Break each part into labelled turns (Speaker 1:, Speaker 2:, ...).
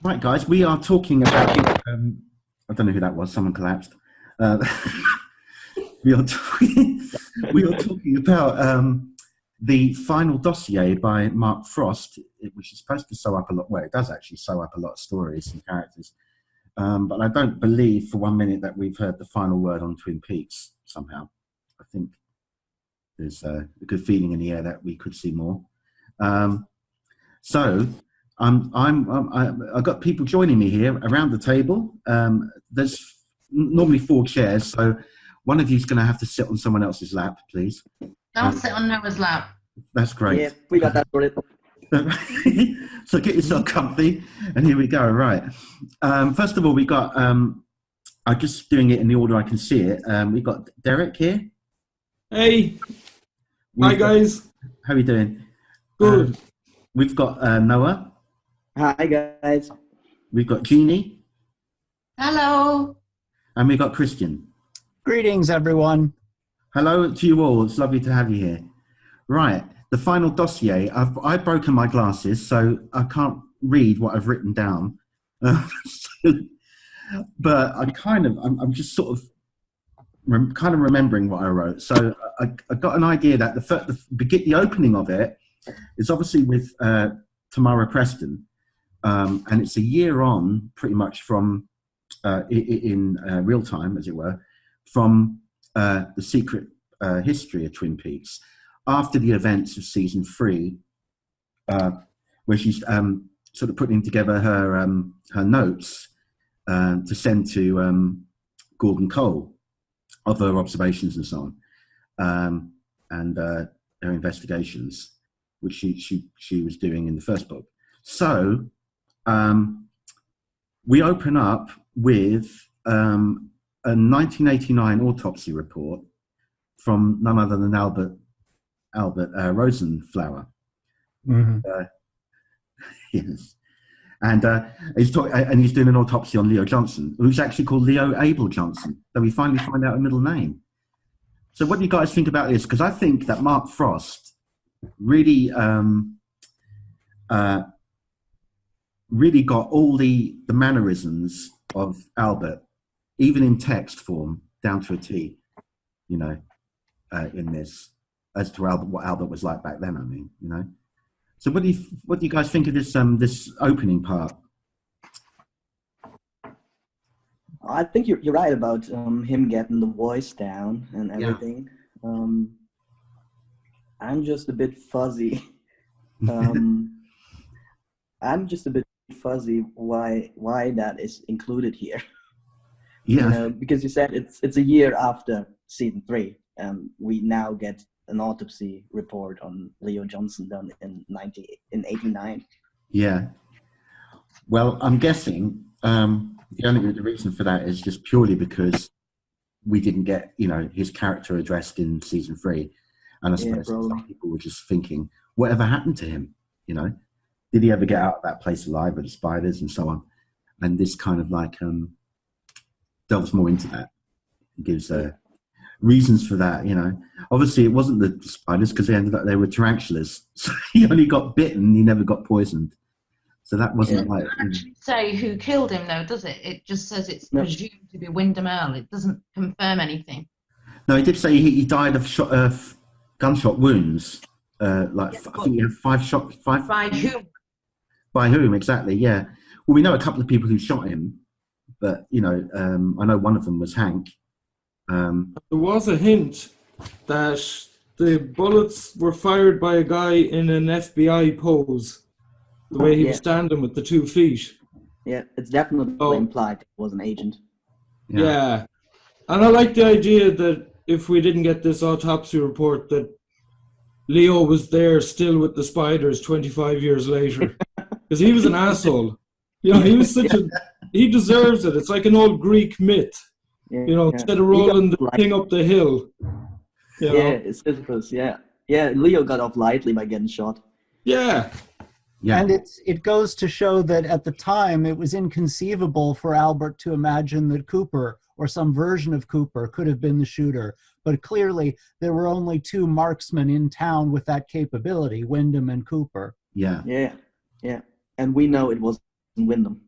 Speaker 1: Right, guys, we are talking about. I don't know who that was. Someone collapsed. Uh, we are talking. We are talking about the final dossier by Mark Frost, which is supposed to sew up a lot. Well, it does actually sew up a lot of stories and characters. But I don't believe for 1 minute that we've heard the final word on Twin Peaks. Somehow, I think there's a good feeling in the air that we could see more. So. I've got people joining me here around the table. There's normally 4 chairs, so one of you's going to have to sit on someone else's lap, please.
Speaker 2: I'll sit on Noah's lap.
Speaker 1: That's great.
Speaker 3: Yeah, we got that sorted.
Speaker 1: So get yourself comfy, and here we go. Right. First of all, we got. I'm just doing it in the order I can see it. We've got Derek here.
Speaker 4: Hey. Hi, guys.
Speaker 1: How are you doing?
Speaker 4: Good.
Speaker 1: We've got Noah.
Speaker 3: Hi, guys.
Speaker 1: We've got Jeannie.
Speaker 2: Hello.
Speaker 1: And we've got Christian.
Speaker 5: Greetings, everyone.
Speaker 1: Hello to you all. It's lovely to have you here. Right, the final dossier. I've broken my glasses, so I can't read what I've written down. But I'm just sort of remembering what I wrote. So I got an idea that the opening of it is obviously with Tamara Preston. And it's a year on, pretty much from in real time, as it were, from the secret history of Twin Peaks after the events of season 3, where she's sort of putting together her notes to send to Gordon Cole of her observations and so on, and her investigations, which she was doing in the first book. So. We open up with a 1989 autopsy report from none other than Albert Rosenflower.
Speaker 5: Mm-hmm.
Speaker 1: Yes, and he's doing an autopsy on Leo Johnson, who's actually called Leo Abel Johnson. So we finally find out a middle name. So what do you guys think about this? Because I think that Mark Frost really. Really got all the mannerisms of Albert, even in text form, down to a T, in this, as to what Albert was like back then, I mean, So what do you guys think of this opening part?
Speaker 3: I think you're right about him getting the voice down and everything. Yeah. I'm just a bit fuzzy. I'm just a bit fuzzy why that is included here.
Speaker 1: Yeah,
Speaker 3: because you said it's a year after season 3, and we now get an autopsy report on Leo Johnson done in 89.
Speaker 1: Yeah. Well, I'm guessing the reason for that is just purely because we didn't get his character addressed in season 3, and I suppose some people were just thinking, whatever happened to him? Did he ever get out of that place alive with the spiders and so on? And this kind of delves more into that. It gives reasons for that, Obviously, it wasn't the spiders because they were tarantulas. So he only got bitten, he never got poisoned. So that wasn't
Speaker 2: It doesn't actually say who killed him, though, does it? It just says it's presumed to be Wyndham Earl. It doesn't confirm anything.
Speaker 1: No, he did say he died of gunshot wounds. I think he had 5 shots.
Speaker 2: By whom?
Speaker 1: By whom, exactly, yeah. Well, we know a couple of people who shot him, but, I know one of them was Hank.
Speaker 4: There was a hint that the bullets were fired by a guy in an FBI pose, the way he was standing with the 2 feet.
Speaker 3: Yeah, it's definitely implied it was an agent.
Speaker 4: Yeah. And I like the idea that if we didn't get this autopsy report, that Leo was there still with the spiders 25 years later. Because he was an asshole. He was he deserves it. It's like an old Greek myth. Instead of rolling the thing up the hill.
Speaker 3: It's Sisyphus, yeah. Yeah, Leo got off lightly by getting shot.
Speaker 4: Yeah.
Speaker 1: Yeah.
Speaker 5: And it goes to show that at the time it was inconceivable for Albert to imagine that Cooper or some version of Cooper could have been the shooter. But clearly there were only 2 marksmen in town with that capability, Wyndham and Cooper.
Speaker 1: Yeah.
Speaker 3: Yeah. And we know it wasn't Wyndham.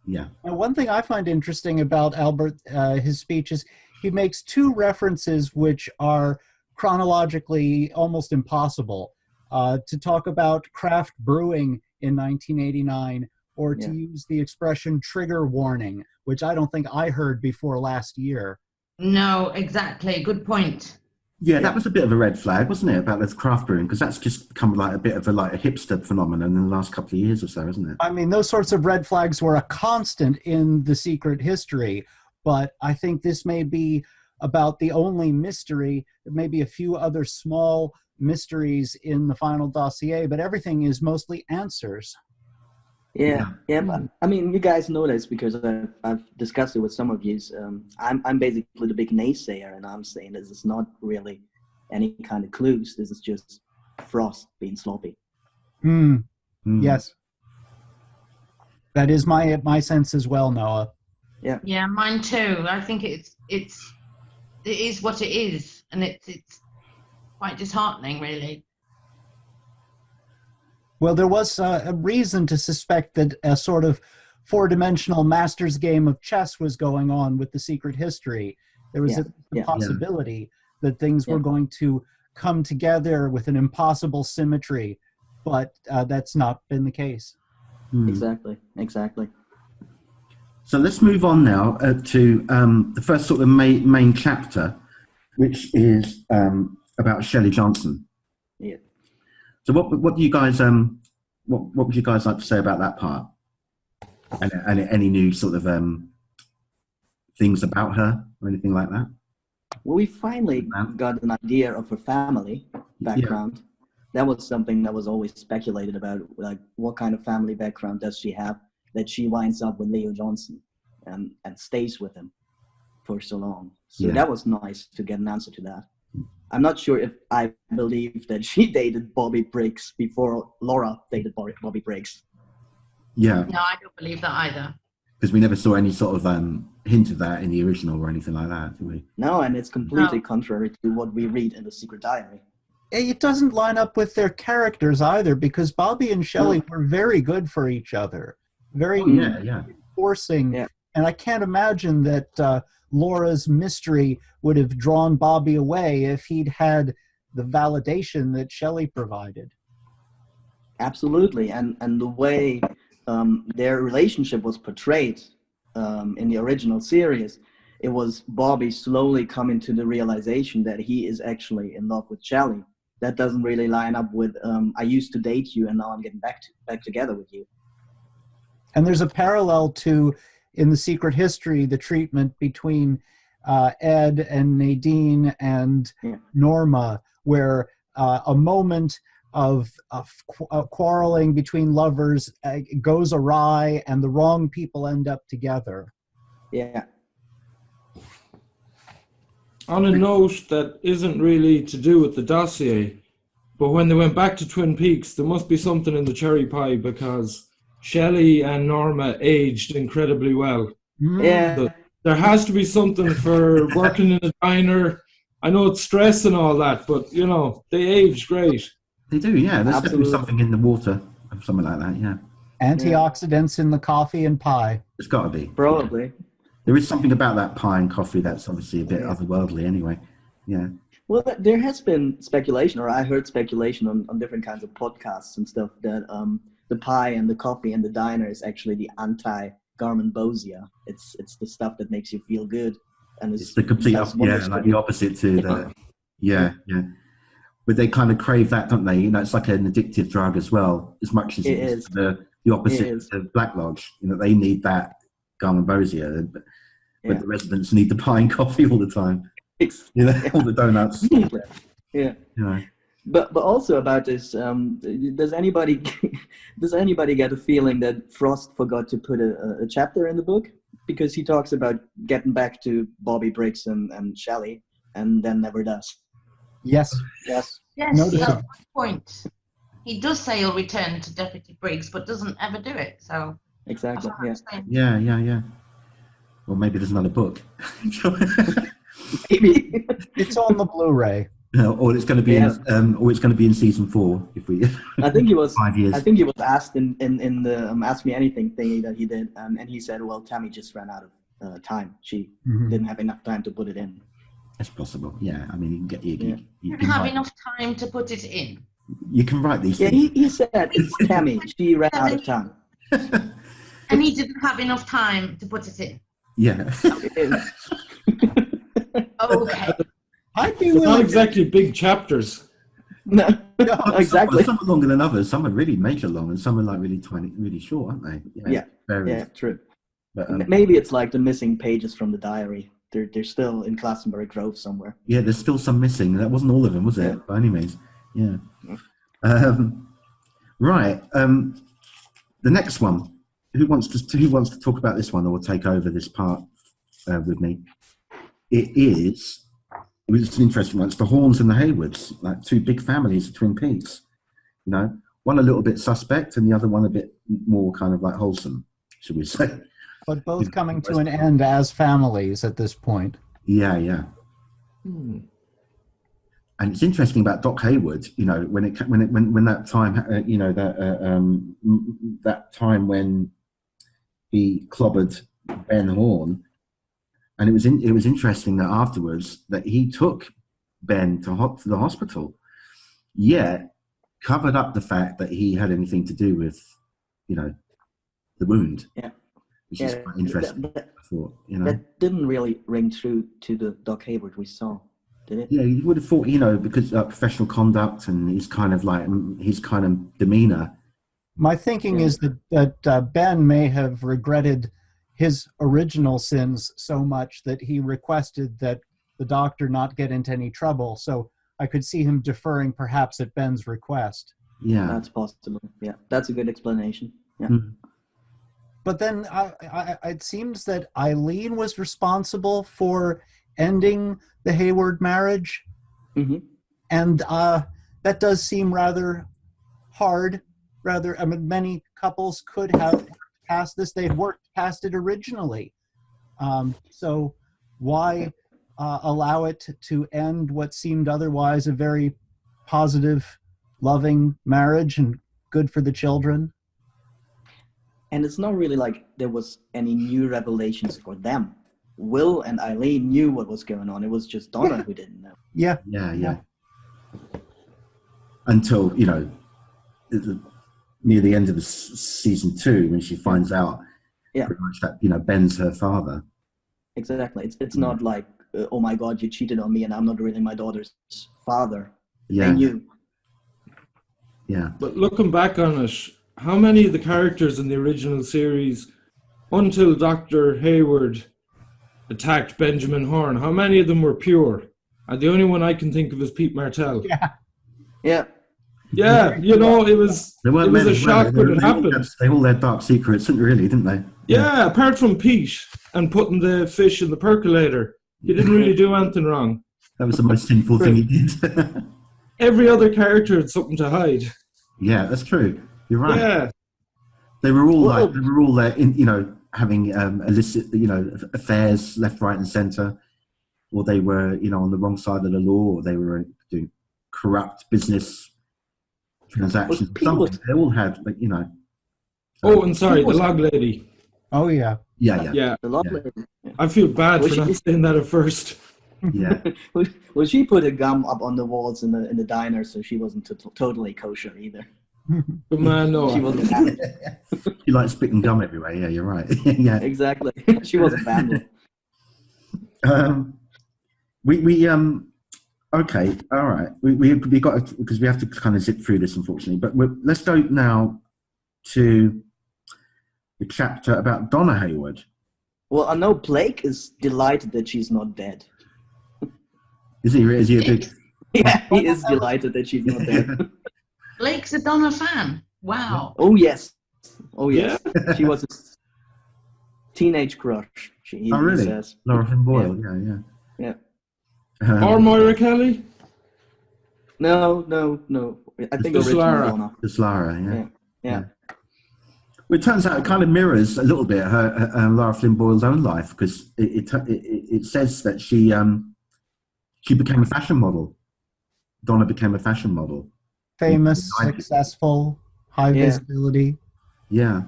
Speaker 1: Yeah.
Speaker 5: Now, one thing I find interesting about Albert, his speech, is he makes two references which are chronologically almost impossible. To talk about craft brewing in 1989, or to use the expression trigger warning, which I don't think I heard before last year.
Speaker 2: No, exactly. Good point.
Speaker 1: Yeah, that was a bit of a red flag, wasn't it, about this craft brewing? Because that's just become like a bit of a hipster phenomenon in the last couple of years or so, isn't it?
Speaker 5: I mean, those sorts of red flags were a constant in the secret history, but I think this may be about the only mystery. There may be a few other small mysteries in the final dossier, but everything is mostly answers.
Speaker 3: Yeah. But, I mean, you guys know this because I've discussed it with some of you. I'm basically the big naysayer, and I'm saying this is not really any kind of clues. This is just Frost being sloppy.
Speaker 5: Yes. That is my sense as well, Noah.
Speaker 2: Yeah, mine too. I think it is what it is, and it's quite disheartening, really.
Speaker 5: Well, there was a reason to suspect that a sort of four-dimensional master's game of chess was going on with the secret history. There was a possibility that things were going to come together with an impossible symmetry, but that's not been the case.
Speaker 3: Exactly.
Speaker 1: So let's move on now to the first sort of main chapter, which is about Shelly Johnson.
Speaker 3: Yeah.
Speaker 1: So what do you guys what would you guys like to say about that part? And any new sort of things about her or anything like that?
Speaker 3: Well, we finally got an idea of her family background. That was something that was always speculated about, like what kind of family background does she have that she winds up with Leo Johnson and stays with him for so long. So that was nice to get an answer to that. I'm not sure if I believe that she dated Bobby Briggs before Laura dated Bobby Briggs.
Speaker 1: Yeah.
Speaker 2: No, I don't believe that either.
Speaker 1: Because we never saw any sort of hint of that in the original or anything like that, did we?
Speaker 3: No, and it's completely contrary to what we read in the Secret Diary.
Speaker 5: It doesn't line up with their characters either, because Bobby and Shelley were very good for each other. Very forcing. Yeah. And I can't imagine that Laura's mystery would have drawn Bobby away if he'd had the validation that Shelley provided.
Speaker 3: Absolutely. And the way their relationship was portrayed in the original series, it was Bobby slowly coming to the realization that he is actually in love with Shelley. That doesn't really line up with I used to date you and now I'm getting back together with you.
Speaker 5: And there's a parallel to, in the Secret History, the treatment between Ed and Nadine and Norma, where a moment of quarreling between lovers goes awry and the wrong people end up together.
Speaker 3: Yeah.
Speaker 4: On a note that isn't really to do with the dossier, but when they went back to Twin Peaks, there must be something in the cherry pie because Shelley and Norma aged incredibly well.
Speaker 3: Yeah.
Speaker 4: So there has to be something for working in a diner. I know it's stress and all that, but, you know, they age great.
Speaker 1: They do, yeah. There's definitely something in the water or something like that, yeah.
Speaker 5: Antioxidants in the coffee and pie.
Speaker 1: It's got to be.
Speaker 3: Probably.
Speaker 1: Yeah. There is something about that pie and coffee that's obviously a bit otherworldly anyway. Yeah.
Speaker 3: Well, there has been speculation, or I heard speculation on different kinds of podcasts and stuff, that the pie and the coffee and the diner is actually the anti-garmonbosia. It's the stuff that makes you feel good. And
Speaker 1: it's the complete like the opposite to the but they kind of crave that, don't they? You know, it's like an addictive drug as well, as much as it is the opposite of Black Lodge. You know, they need that garmonbosia, but the residents need the pie and coffee all the time. You know, all the donuts.
Speaker 3: Yeah.
Speaker 1: You know.
Speaker 3: But also about this, does anybody get a feeling that Frost forgot to put a chapter in the book? Because he talks about getting back to Bobby Briggs and Shelley, and then never does.
Speaker 5: Yes.
Speaker 2: That's a point. He does say he'll return to Deputy Briggs, but doesn't ever do it. So
Speaker 3: exactly.
Speaker 1: Yeah. Well, maybe there's another book.
Speaker 3: Maybe
Speaker 5: it's on the Blu-ray.
Speaker 1: Or it's going to be or it's going to be in season 4 if we.
Speaker 3: I think he was
Speaker 1: 5 years.
Speaker 3: I think he was asked in the Ask Me Anything thingy that he did, and he said, "Well, Tammy just ran out of time. She didn't have enough time to put it in."
Speaker 1: That's possible. Yeah, I mean, you can get you
Speaker 2: didn't have enough time to put it in.
Speaker 1: You can write these
Speaker 3: Yeah,
Speaker 1: things.
Speaker 3: he said it's Tammy. She ran out of time.
Speaker 2: And he didn't have enough time to put it in.
Speaker 1: Yeah.
Speaker 2: Okay.
Speaker 5: I'd be
Speaker 4: They're not
Speaker 5: willing.
Speaker 4: exactly big chapters.
Speaker 3: No, exactly.
Speaker 1: Some are longer than others. Some are really major long, and some are like really tiny, really short, aren't they?
Speaker 3: Yeah, true.
Speaker 1: But,
Speaker 3: Maybe it's like the missing pages from the diary. They're still in Glastonbury Grove somewhere.
Speaker 1: yeah, there's still some missing. That wasn't all of them, was it?
Speaker 3: Yeah.
Speaker 1: By any means. Yeah. Right. The next one. Who wants to talk about this one, or take over this part with me? It's an interesting one. It's the Horns and the Haywards, like 2 big families of Twin Peaks. You know, one a little bit suspect, and the other one a bit more kind of like wholesome, should we say?
Speaker 5: But both coming to an end as families at this point.
Speaker 1: Yeah. And it's interesting about Doc Hayward. You know, when that time, that time when he clobbered Ben Horn. And it was interesting that afterwards that he took Ben to the hospital, yet covered up the fact that he had anything to do with, the wound.
Speaker 3: Yeah,
Speaker 1: which is quite interesting. I thought,
Speaker 3: that didn't really ring true to the Doc Hayward we saw, did it?
Speaker 1: Yeah, you would have thought, because professional conduct and his kind of demeanor.
Speaker 5: My thinking is that Ben may have regretted his original sins so much that he requested that the doctor not get into any trouble. So I could see him deferring perhaps at Ben's request.
Speaker 1: Yeah.
Speaker 3: That's possible. Yeah, that's a good explanation. Yeah.
Speaker 1: Mm.
Speaker 5: But then it seems that Eileen was responsible for ending the Hayward marriage.
Speaker 3: Mm-hmm.
Speaker 5: And that does seem rather hard. Many couples could have passed this. They'd worked past it originally. So why allow it to end what seemed otherwise a very positive, loving marriage and good for the children?
Speaker 3: And it's not really like there was any new revelations for them. Will and Eileen knew what was going on. It was just Donna who didn't know.
Speaker 5: Yeah.
Speaker 1: Until, near the end of the season 2, when she finds out pretty much that, Ben's her father.
Speaker 3: Exactly. It's not like, oh my God, you cheated on me and I'm not really my daughter's father.
Speaker 1: Yeah.
Speaker 3: They knew.
Speaker 1: Yeah.
Speaker 4: But looking back on it, how many of the characters in the original series, until Dr. Hayward attacked Benjamin Horne, how many of them were pure? And the only one I can think of is Pete Martell.
Speaker 3: Yeah.
Speaker 4: Yeah, it was a shock when it happened.
Speaker 1: They all had dark secrets, didn't they?
Speaker 4: Yeah, apart from Pete and putting the fish in the percolator, he didn't really do anything wrong.
Speaker 1: That was the most sinful thing he did.
Speaker 4: Every other character had something to hide.
Speaker 1: Yeah, that's true. You're right.
Speaker 4: Yeah.
Speaker 1: They were all having illicit, affairs left, right, and centre, or they were, on the wrong side of the law, or they were doing corrupt business transactions. They all had,
Speaker 4: Oh, and sorry, the log lady.
Speaker 5: Oh yeah.
Speaker 1: Yeah.
Speaker 3: The log lady.
Speaker 4: I feel bad for not saying that at first.
Speaker 1: Yeah.
Speaker 3: Well, she put a gum up on the walls in the diner, so she wasn't totally kosher either.
Speaker 4: But man, no.
Speaker 3: She wasn't vandal.
Speaker 1: She likes spitting gum everywhere. Yeah, you're right. Yeah.
Speaker 3: Exactly. She wasn't vandal.
Speaker 1: Okay, all right. We got to, because we have to kind of zip through this, unfortunately. But let's go now to the chapter about Donna Hayward.
Speaker 3: Well, I know Blake is delighted that she's not dead.
Speaker 1: Is he a big?
Speaker 3: Yeah, he is delighted that she's not dead.
Speaker 2: Blake's a Donna fan. Wow.
Speaker 3: Oh yes. She was his teenage crush. He
Speaker 1: really?
Speaker 3: Says.
Speaker 1: Laura Flynn Boyle. Yeah.
Speaker 4: Or Moira Kelly?
Speaker 3: No. I think
Speaker 4: Just
Speaker 3: original
Speaker 4: Lara.
Speaker 3: Donna.
Speaker 1: Just Lara.
Speaker 3: Yeah.
Speaker 1: Well, it turns out it kind of mirrors a little bit her Laura Flynn Boyle's own life, because it says that she became a fashion model Donna became a fashion model.
Speaker 5: Famous, successful, high visibility.
Speaker 1: Yeah.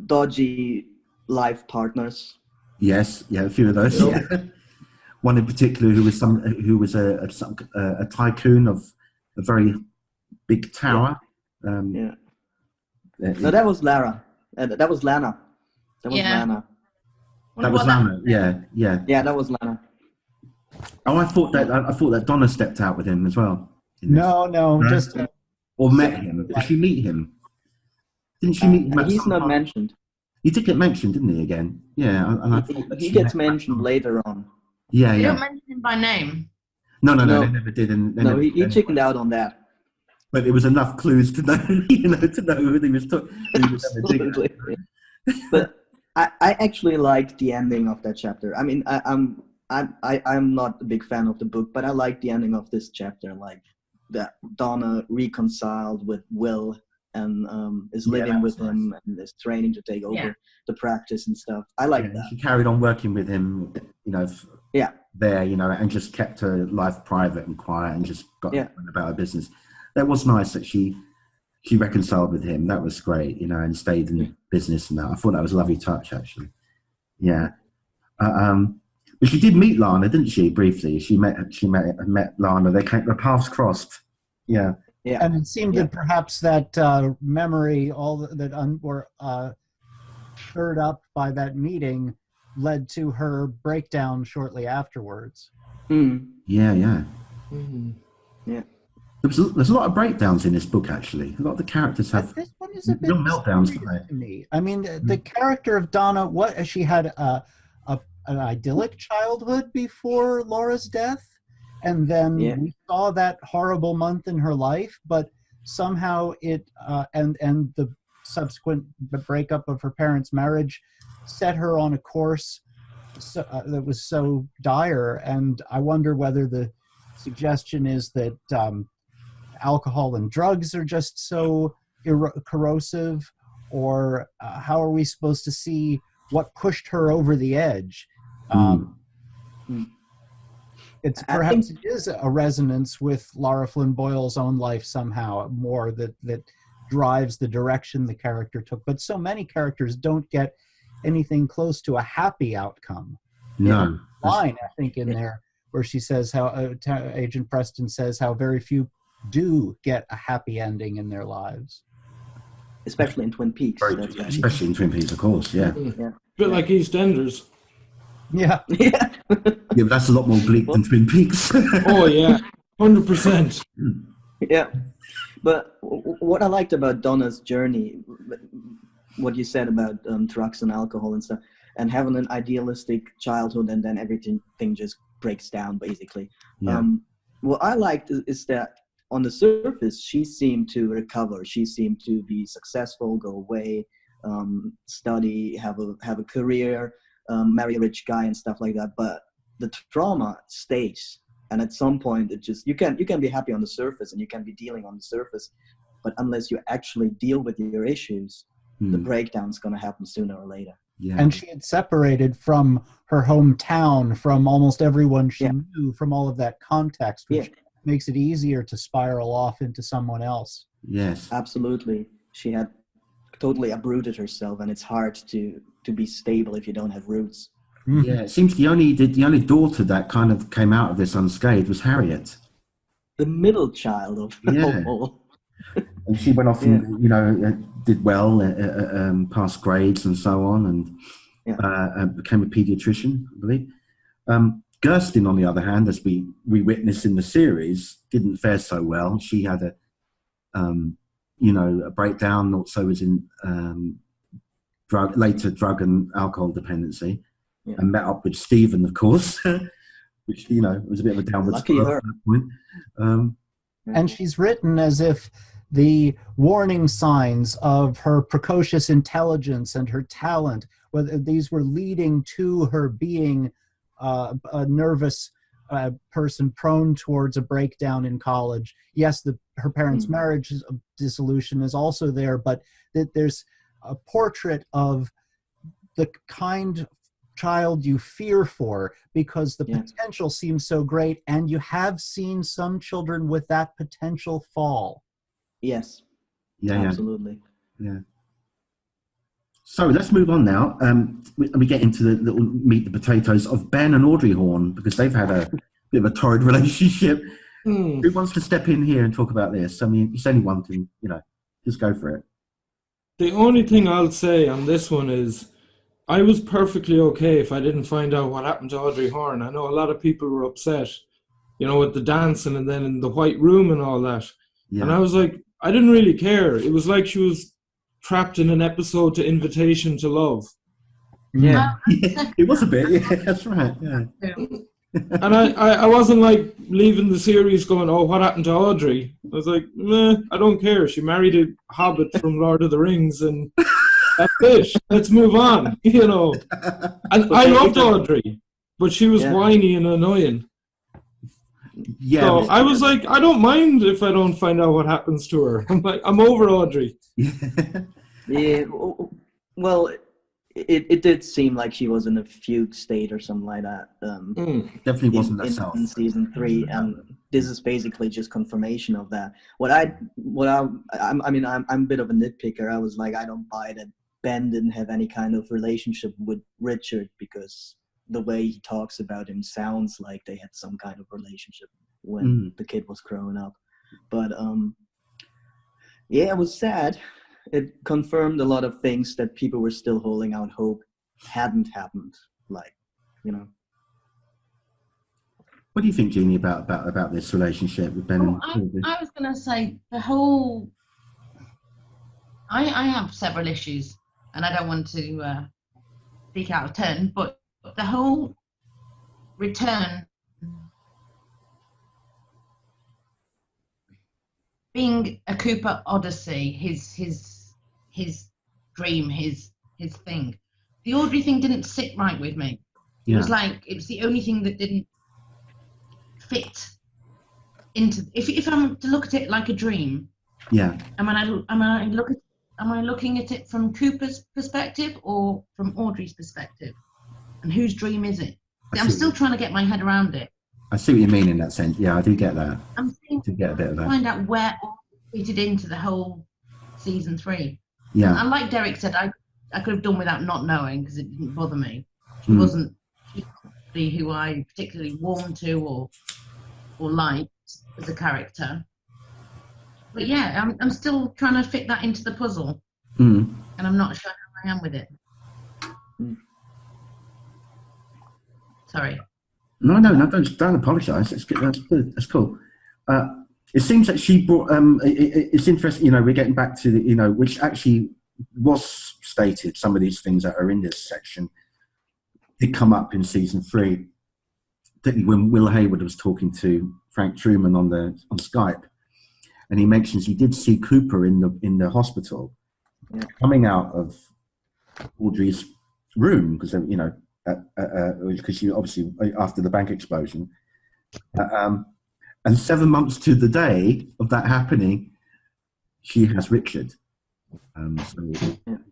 Speaker 3: Dodgy life partners.
Speaker 1: Yes, yeah, a few of those.
Speaker 3: Yeah.
Speaker 1: One in particular who was a tycoon of a very big tower.
Speaker 3: No, that was Lara. That was Lana. That was Lana.
Speaker 1: That was Lana. Yeah.
Speaker 3: Yeah, that was Lana.
Speaker 1: Oh, I thought that Donna stepped out with him as well.
Speaker 5: No, just
Speaker 1: or met him. Did she meet him? Didn't she meet him?
Speaker 3: He's not mentioned.
Speaker 1: He did get mentioned, didn't he? Again, yeah. And I thought
Speaker 3: he gets mentioned later on.
Speaker 1: Yeah,
Speaker 2: They don't mention him by name.
Speaker 1: No, they never did.
Speaker 3: He chickened out on that.
Speaker 1: But there was enough clues to know, to know who he was talking.
Speaker 3: Absolutely. But I actually liked the ending of that chapter. I mean, I'm not a big fan of the book, but I like the ending of this chapter. Like that Donna reconciled with Will and is living with him and is training to take over the practice and stuff. I like that.
Speaker 1: She carried on working with him, there, and just kept her life private and quiet and just got about her business. That was nice that she reconciled with him. That was great, and stayed in business and that. I thought that was a lovely touch, actually. Yeah. But she did meet Lana, didn't she? Briefly, she met Lana. Their paths crossed. Yeah.
Speaker 5: Yeah. And it seemed that perhaps that memory, all that were stirred up by that meeting, led to her breakdown shortly afterwards.
Speaker 3: Mm.
Speaker 1: Yeah.
Speaker 3: Mm-hmm. Yeah.
Speaker 1: There's a lot of breakdowns in this book, actually. A lot of the characters have
Speaker 5: this one is a bit
Speaker 1: real meltdowns
Speaker 5: to me. I mean, the character of Donna, she had an idyllic childhood before Laura's death, and then we saw that horrible month in her life, but somehow it and the subsequent breakup of her parents' marriage set her on a course that was so dire. And I wonder whether the suggestion is that alcohol and drugs are just so corrosive, or how are we supposed to see what pushed her over the edge? It's perhaps it is a resonance with Lara Flynn Boyle's own life somehow more that drives the direction the character took. But so many characters don't get anything close to a happy outcome.
Speaker 1: No.
Speaker 5: Line, I think, in there where she says how Agent Preston says how very few do get a happy ending in their lives.
Speaker 3: Especially in Twin Peaks.
Speaker 1: Especially in Twin Peaks, of course, yeah.
Speaker 4: A bit like EastEnders.
Speaker 5: Yeah.
Speaker 3: Yeah,
Speaker 1: but that's a lot more bleak than Twin Peaks.
Speaker 4: Oh, yeah. 100%.
Speaker 3: Yeah. But what I liked about Donna's journey, what you said about drugs and alcohol and stuff, and having an idealistic childhood and then everything just breaks down, basically.
Speaker 1: Yeah.
Speaker 3: What I liked is that on the surface, she seemed to recover. She seemed to be successful, go away, study, have a career, marry a rich guy and stuff like that. But the trauma stays, and at some point, it just you can be happy on the surface and you can be dealing on the surface, but unless you actually deal with your issues, the breakdown's going to happen sooner or later.
Speaker 1: Yeah.
Speaker 5: And she had separated from her hometown, from almost everyone she knew, from all of that context, which makes it easier to spiral off into someone else.
Speaker 1: Yes.
Speaker 3: Absolutely. She had totally uprooted herself, and it's hard to be stable if you don't have roots.
Speaker 1: Yeah, it seems the only daughter that kind of came out of this unscathed was Harriet.
Speaker 3: The middle child of all.
Speaker 1: And she went off and, did well, passed grades and so on, and became a pediatrician, I believe. Gersten, on the other hand, as we witnessed in the series, didn't fare so well. She had a breakdown, also was in drug and alcohol dependency, and met up with Stephen, of course, which, was a bit of a downward spiral at that point.
Speaker 5: And she's written as if the warning signs of her precocious intelligence and her talent, whether these were leading to her being a nervous person prone towards a breakdown in college. Yes, her parents' marriage dissolution is also there, but that there's a portrait of the kind child you fear for, because the potential seems so great, and you have seen some children with that potential fall.
Speaker 3: Yes.
Speaker 1: Yeah,
Speaker 3: absolutely.
Speaker 1: Yeah. So let's move on now. We get into the little meat the potatoes of Ben and Audrey Horne, because they've had a bit of a torrid relationship. Who wants to step in here and talk about this? I mean, it's only one thing, just go for it.
Speaker 4: The only thing I'll say on this one is I was perfectly okay if I didn't find out what happened to Audrey Horne. I know a lot of people were upset, with the dancing and then in the white room and all that. Yeah. And I was like, I didn't really care. It was like she was trapped in an episode to Invitation to Love.
Speaker 3: Yeah.
Speaker 1: It was a bit, yeah, that's right. Yeah.
Speaker 4: And I wasn't like leaving the series going, oh, what happened to Audrey? I was like, meh, I don't care. She married a hobbit from Lord of the Rings and that's it. Let's move on, And I loved Audrey, but she was whiny and annoying.
Speaker 1: Yeah.
Speaker 4: So I was like, I don't mind if I don't find out what happens to her. I'm like, I'm over Audrey.
Speaker 3: Yeah. Well, it did seem like she was in a fugue state or something like that.
Speaker 1: Definitely wasn't herself
Speaker 3: in season 3, and this is basically just confirmation of that. I'm a bit of a nitpicker. I was like, I don't buy that Ben didn't have any kind of relationship with Richard, because the way he talks about him sounds like they had some kind of relationship when the kid was growing up. But it was sad. It confirmed a lot of things that people were still holding out hope hadn't happened. What
Speaker 1: do you think, Jeannie, about this relationship with Ben and Audrey?
Speaker 2: I was going to say the whole. I have several issues, and I don't want to speak out of turn, but the whole return being a Cooper Odyssey, his dream, his thing. The Audrey thing didn't sit right with me. Yeah. It was like it was the only thing that didn't fit into. If I'm to look at it like a dream, am I looking at it from Cooper's perspective or from Audrey's perspective? And whose dream is it? I'm still trying to get my head around it.
Speaker 1: I see what you mean in that sense. Yeah, I do get that.
Speaker 2: I'm trying
Speaker 1: to get a bit of that.
Speaker 2: Find out where it fitted into the whole season 3.
Speaker 1: Yeah.
Speaker 2: And like Derek said, I could have done without not knowing, because it didn't bother me. She wasn't who I particularly warmed to or liked as a character. But yeah, I'm still trying to fit that into the puzzle, and I'm not sure how I am with it. Sorry.
Speaker 1: No, don't apologise. That's good. That's good. That's cool. It seems that she brought. It's interesting. We're getting back to the. Which actually was stated. Some of these things that are in this section did come up in season 3. Particularly when Will Hayward was talking to Frank Truman on Skype, and he mentions he did see Cooper in the hospital, coming out of Audrey's room, because because she obviously after the bank explosion, and 7 months to the day of that happening, she has Richard. So we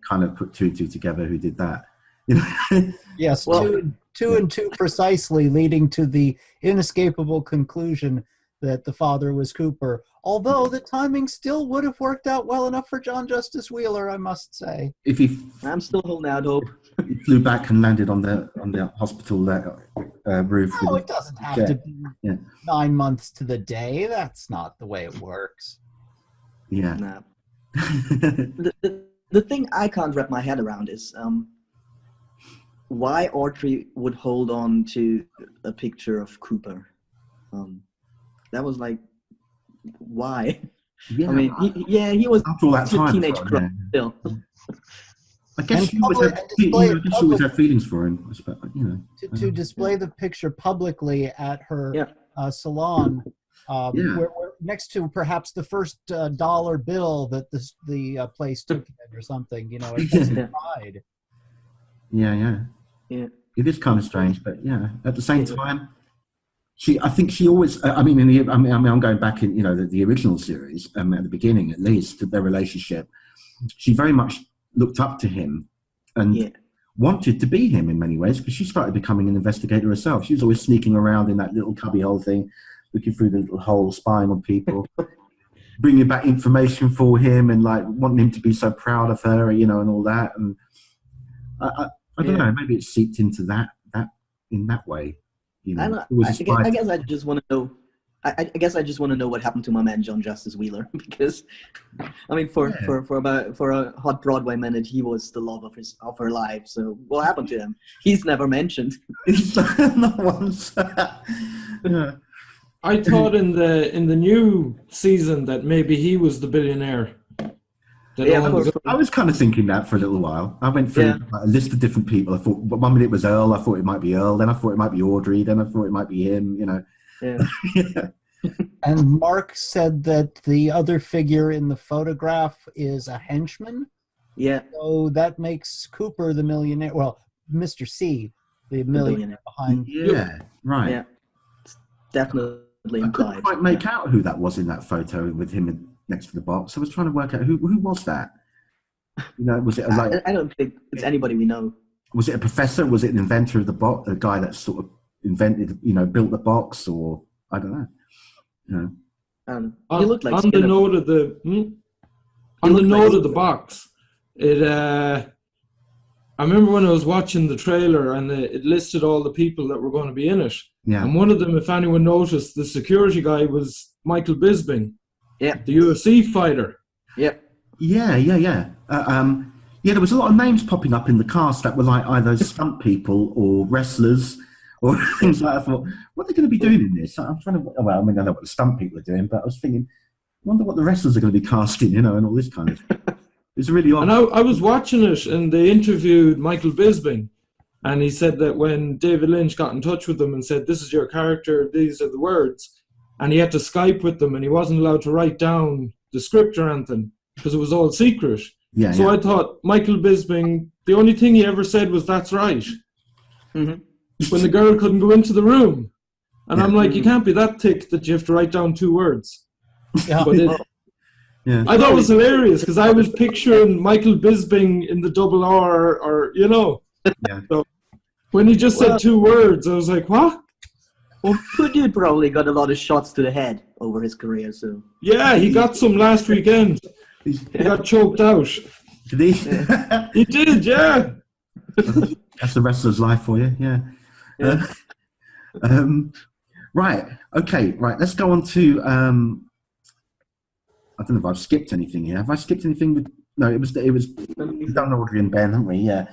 Speaker 1: kind of put 2 and 2 together. Who did that?
Speaker 5: Yes, well, two and two precisely, leading to the inescapable conclusion that the father was Cooper. Although the timing still would have worked out well enough for John Justice Wheeler, I must say.
Speaker 3: I'm still holding out hope.
Speaker 1: He flew back and landed on the hospital roof.
Speaker 5: No, it doesn't have to be 9 months to the day. That's not the way it works.
Speaker 1: Yeah.
Speaker 3: No. The thing I can't wrap my head around is why Audrey would hold on to a picture of Cooper. That was like, why?
Speaker 1: Yeah,
Speaker 3: I mean, he was
Speaker 1: after all that time,
Speaker 3: teenage girl still.
Speaker 1: I guess she always had feelings for him.
Speaker 5: To display the picture publicly at her salon, where next to perhaps the first dollar bill that the place took in or something, it doesn't pride.
Speaker 1: Yeah. It is kind of strange, but at the same time, I think she always. I'm going back in, the original series, at the beginning at least, their relationship. She very much looked up to him, and wanted to be him in many ways, because she started becoming an investigator herself. She was always sneaking around in that little cubbyhole thing, looking through the little hole, spying on people, bringing back information for him, and like wanting him to be so proud of her, you know, and all that. And I don't know, maybe it seeped into that in that way. You know,
Speaker 3: I guess I just want to know. I guess I just want to know what happened to my man John Justice Wheeler, because I mean, for a hot Broadway minute, he was the love of her life. So what happened to him? He's never mentioned.
Speaker 1: Not once. Yeah.
Speaker 4: I thought in the new season that maybe he was the billionaire.
Speaker 1: I was kind of thinking that for a little while. I went through a list of different people. I thought, but one minute it was Earl. I thought it might be Earl. Then I thought it might be Audrey. Then I thought it might be him. You know.
Speaker 3: Yeah.
Speaker 5: And Mark said that the other figure in the photograph is a henchman.
Speaker 3: Yeah.
Speaker 5: So that makes Cooper the millionaire. Well, Mr. C, the millionaire behind.
Speaker 1: Yeah. Right.
Speaker 3: Yeah. It's definitely
Speaker 1: I couldn't quite make out who that was in that photo with him next to the box. I was trying to work out who was that. You know, was it
Speaker 3: I don't think it's anybody we know.
Speaker 1: Was it a professor? Was it an inventor of the box? A guy that sort of invented, you know, built the box, or I don't know. You know.
Speaker 3: He looked like
Speaker 4: on the note of the box. It. I remember when I was watching the trailer and it listed all the people that were going to be in it.
Speaker 1: Yeah.
Speaker 4: And one of them, if anyone noticed, the security guy was Michael Bisping.
Speaker 3: Yeah.
Speaker 4: The UFC fighter.
Speaker 3: Yep.
Speaker 1: Yeah. There was a lot of names popping up in the cast that were like either stunt people or wrestlers or things like that. I thought, what are they going to be doing in this? I'm trying to, well, I mean, I know what the stunt people are doing, but I was thinking, I wonder what the wrestlers are going to be casting, you know, and all this kind of thing. It's really odd.
Speaker 4: And I was watching it, and they interviewed Michael Bisping, and he said that when David Lynch got in touch with them and said, this is your character, these are the words, and he had to Skype with them, and he wasn't allowed to write down the script or anything, because it was all secret.
Speaker 1: Yeah.
Speaker 4: So I thought, Michael Bisping, the only thing he ever said was, that's right.
Speaker 3: Mm-hmm.
Speaker 4: When the girl couldn't go into the room. And I'm like, you can't be that thick that you have to write down 2 words.
Speaker 5: Yeah.
Speaker 4: But I thought it was hilarious, because I was picturing Michael Bisping in the double R, or you know.
Speaker 1: Yeah.
Speaker 4: So when he just said 2 words, I was like, what?
Speaker 3: Well, the dude probably got a lot of shots to the head over his career, so.
Speaker 4: Yeah, he got some last weekend. He got choked out.
Speaker 1: Did he?
Speaker 4: Yeah. He did, yeah.
Speaker 1: That's the wrestler's life for you, yeah. Right, okay, right. Let's go on to. I don't know if I've skipped anything here. Have I skipped anything? No, it was. We've done Audrey and Ben, haven't we? Yeah.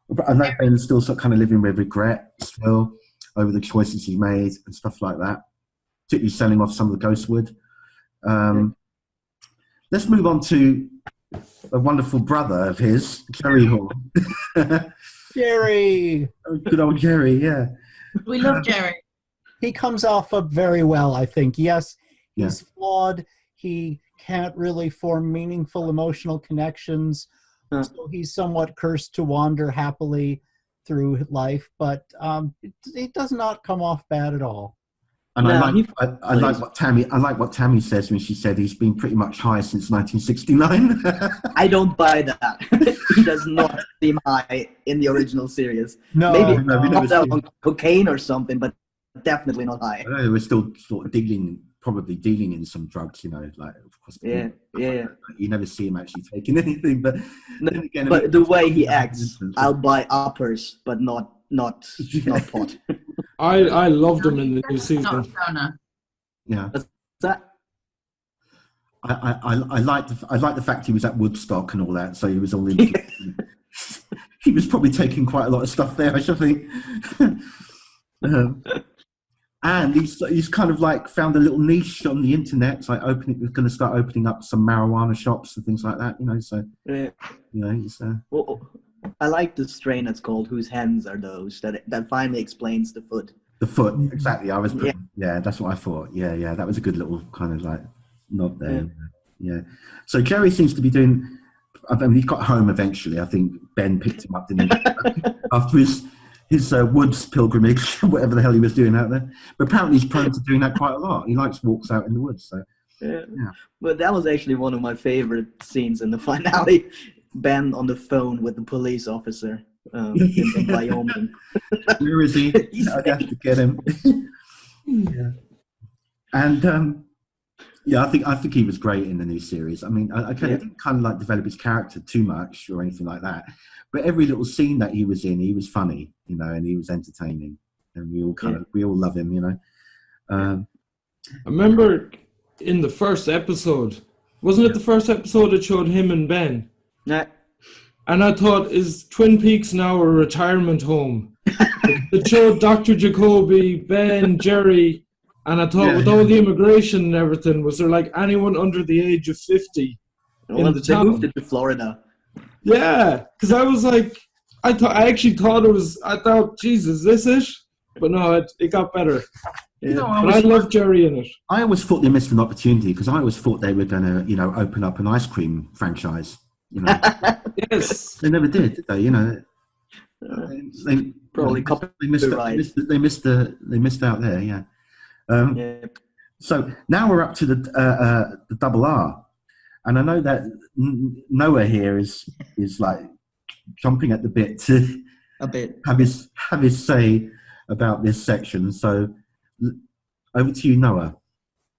Speaker 1: But I know Ben's still sort of kind of living with regret still over the choices he made and stuff like that. Particularly selling off some of the Ghostwood. Let's move on to a wonderful brother of his, Jerry Hall.
Speaker 5: Jerry!
Speaker 1: Good old Jerry, yeah.
Speaker 2: We love Jerry.
Speaker 5: He comes off up very well, I think. Yes, he's
Speaker 1: Yeah.
Speaker 5: flawed. He can't really form meaningful emotional connections. So he's somewhat cursed to wander happily through life, but it does not come off bad at all.
Speaker 1: And I like what Tammy says when she said he's been pretty much high since 1969.
Speaker 3: I don't buy that. He does not seem high in the original series.
Speaker 5: No,
Speaker 3: maybe
Speaker 1: no,
Speaker 3: on cocaine or something, but definitely not high.
Speaker 1: They were still sort of probably dealing in some drugs, you know, like of course.
Speaker 3: Yeah.
Speaker 1: You never see him actually taking anything, but then again,
Speaker 3: but the way he acts, I'll buy uppers, but not pot.
Speaker 4: I loved him in the new season.
Speaker 1: Yeah.
Speaker 3: What's that?
Speaker 1: I like the fact he was at Woodstock and all that, so he was all into. He was probably taking quite a lot of stuff there, I should think. And he's kind of like found a little niche on the internet. It's like going to start opening up some marijuana shops and things like that, you know. So you know, he's.
Speaker 3: Well, I like the strain that's called "Whose Hands Are Those?" That finally explains the foot. The foot,
Speaker 1: exactly. I was. Yeah, that's what I thought. Yeah, that was a good little kind of like nod there. Yeah. So Jerry seems to be doing. I mean, he got home eventually. I think Ben picked him up, didn't he? After his woods pilgrimage, whatever the hell he was doing out there. But apparently he's prone to doing that quite a lot. He likes walks out in the woods. So yeah.
Speaker 3: But that was actually one of my favorite scenes in the finale. Ben on the phone with the police officer. in Wyoming.
Speaker 1: Where is he? I'd have to get him. Yeah. And yeah, I think he was great in the new series. I mean, I didn't kind of like develop his character too much or anything like that, but every little scene that he was in, he was funny, you know, and he was entertaining, and we all love him, you know.
Speaker 4: I remember in the first episode, wasn't it the first episode that showed him and Ben?
Speaker 3: Yeah.
Speaker 4: And I thought, is Twin Peaks now a retirement home? It showed Dr. Jacoby, Ben, Jerry, and I thought with all the immigration and everything, was there like anyone under the age of 50 in the town?
Speaker 3: They moved it to Florida.
Speaker 4: Yeah, because I was like, I thought, Jesus, is this it? But no, it got better. Yeah. You know, I love Jerry in it.
Speaker 1: I always thought they missed an opportunity because I always thought they were going to, you know, open up an ice cream franchise. You know,
Speaker 4: yes,
Speaker 1: they never did they? You know, they missed out there. Yeah. So now we're up to the double R, and I know that Noah here is like jumping at the bit to have his say about this section. So over to you, Noah.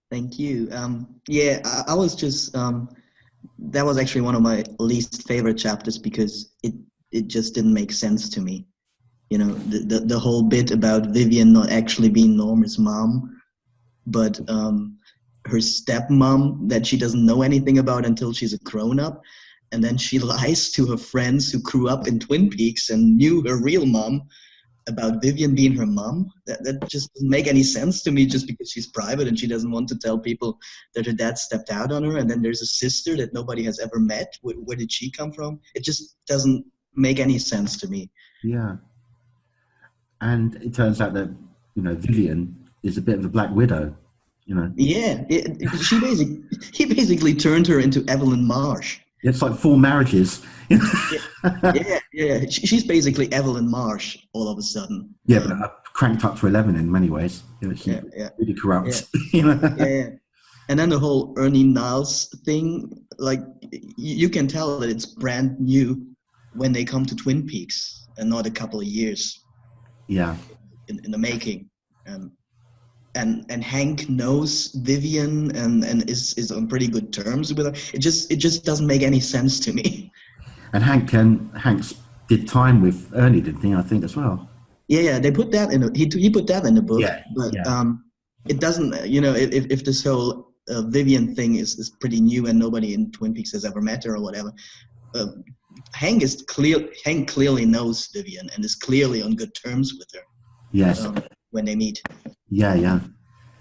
Speaker 3: Thank you. I was just that was actually one of my least favorite chapters because it just didn't make sense to me. You know, the whole bit about Vivian not actually being Norma's mom, but her stepmom that she doesn't know anything about until she's a grown-up, and then she lies to her friends who grew up in Twin Peaks and knew her real mom about Vivian being her mom. That just doesn't make any sense to me, just because she's private and she doesn't want to tell people that her dad stepped out on her. And then there's a sister that nobody has ever met. Where did she come from? It just doesn't make any sense to me.
Speaker 1: Yeah. And it turns out that, you know, Vivian is a bit of a black widow, you know.
Speaker 3: Yeah. He basically turned her into Evelyn Marsh.
Speaker 1: It's like 4 marriages.
Speaker 3: Yeah. She's basically Evelyn Marsh all of a sudden.
Speaker 1: Yeah, but cranked up to 11 in many ways. You know, she's really corrupt.
Speaker 3: Yeah.
Speaker 1: You know?
Speaker 3: Yeah. And then the whole Ernie Niles thing, like, you can tell that it's brand new when they come to Twin Peaks and not a couple of years.
Speaker 1: Yeah.
Speaker 3: In the making. And Hank knows Vivian and is on pretty good terms with her. It just doesn't make any sense to me.
Speaker 1: And Hank did time with Ernie, didn't he? I think as well.
Speaker 3: Yeah. They put that he put that in the book.
Speaker 1: Yeah.
Speaker 3: But it doesn't. You know, if this whole Vivian thing is pretty new and nobody in Twin Peaks has ever met her or whatever. Hank clearly knows Vivian and is clearly on good terms with her.
Speaker 1: Yes.
Speaker 3: When they meet.
Speaker 1: Yeah.